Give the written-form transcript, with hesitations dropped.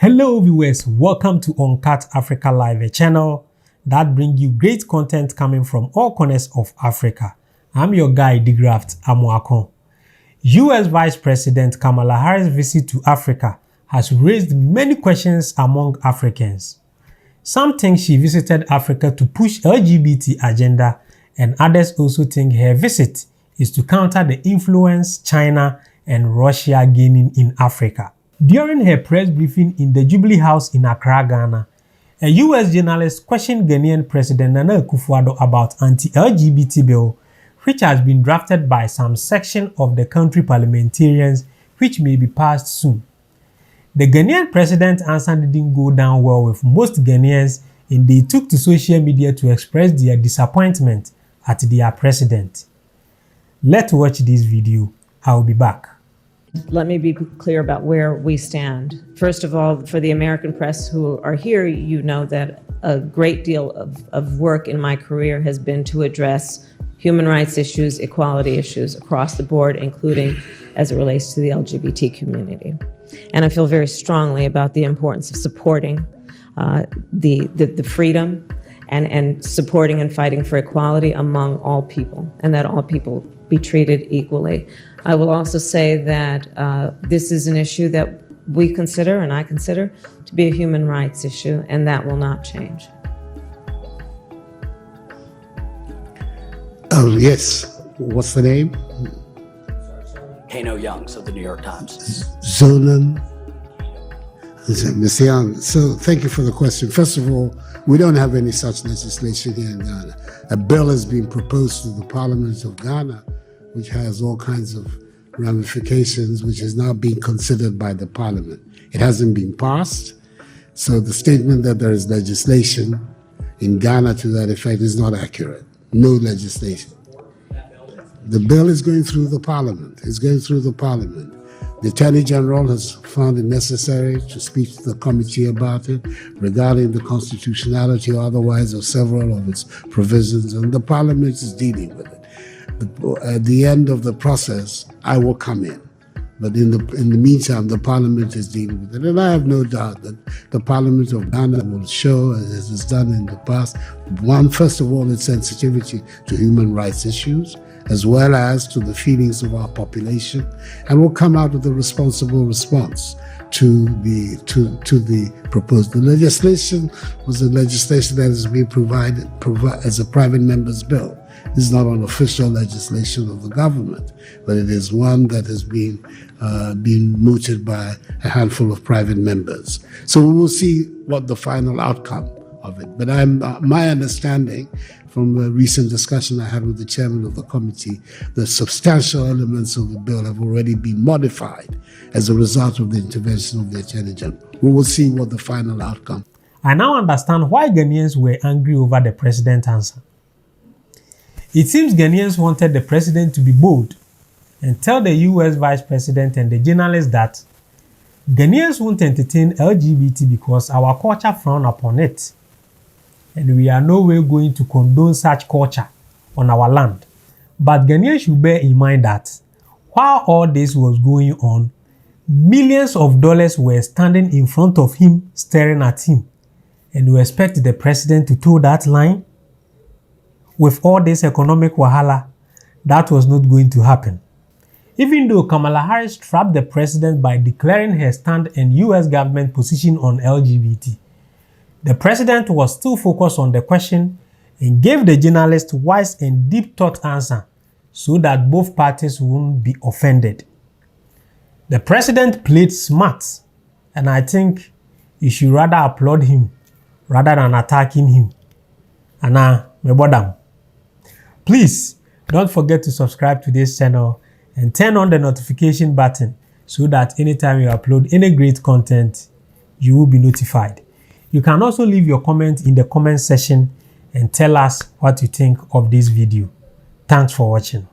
Hello viewers, welcome to Uncut Africa Live, a channel that brings you great content coming from all corners of Africa. I'm your guy, De-Graft Amoako. US Vice President Kamala Harris' visit to Africa has raised many questions among Africans. Some think she visited Africa to push LGBT agenda, and others also think her visit is to counter the influence China and Russia gaining in Africa. During her press briefing in the Jubilee House in Accra, Ghana, a US journalist questioned Ghanaian President Nana Akufo-Addo about anti-LGBT bill, which has been drafted by some section of the country parliamentarians, which may be passed soon. The Ghanaian president's answer didn't go down well with most Ghanaians, and they took to social media to express their disappointment at their president. Let's watch this video. I'll be back. Let me be clear about where we stand. First of all, for the American press who are here, you know that a great deal of work in my career has been to address human rights issues, equality issues across the board, including as it relates to the LGBT community. And I feel very strongly about the importance of supporting the freedom and supporting and fighting for equality among all people, and that all people be treated equally. I will also say that this is an issue that we consider, and I consider, to be a human rights issue, and that will not change. Oh, yes. What's the name? Kano Youngs of the New York Times. Zolan. Ms. Young. So thank you for the question. First of all, we don't have any such legislation here in Ghana. A bill has been proposed to the Parliament of Ghana, which has all kinds of ramifications, which is now being considered by the Parliament. It hasn't been passed. So the statement that there is legislation in Ghana to that effect is not accurate. No legislation. The bill is going through the Parliament. It's going through the Parliament. The Attorney General has found it necessary to speak to the committee about it regarding the constitutionality or otherwise of several of its provisions, and the Parliament is dealing with it. At the end of the process, I will come in. But in the meantime, the Parliament is dealing with it. And I have no doubt that the Parliament of Ghana will show, as it's done in the past, first of all, its sensitivity to human rights issues, as well as to the feelings of our population, and will come out with a responsible response to the proposed. The legislation was a legislation that has been provided as a private member's bill. This is not an official legislation of the government, but it is one that has been mooted by a handful of private members. So we will see what the final outcome of it. But my understanding from a recent discussion I had with the chairman of the committee, the substantial elements of the bill have already been modified as a result of the intervention of the Attorney General. We will see what the final outcome. I now understand why Ghanaians were angry over the president's answer. It seems Ghanaians wanted the president to be bold and tell the US Vice President and the journalists that Ghanaians won't entertain LGBT because our culture frowns upon it, and we are no way going to condone such culture on our land. But Ghanaians should bear in mind that while all this was going on, millions of dollars were standing in front of him, staring at him, and we expect the president to toe that line. With all this economic wahala, that was not going to happen. Even though Kamala Harris trapped the president by declaring her stand and US government position on LGBT, the president was still focused on the question and gave the journalist wise and deep thought answer so that both parties wouldn't be offended. The president played smart, and I think you should rather applaud him rather than attacking him. Anna, mebodam. Please don't forget to subscribe to this channel and turn on the notification button so that anytime you upload any great content, you will be notified. You can also leave your comment in the comment section and tell us what you think of this video. Thanks for watching.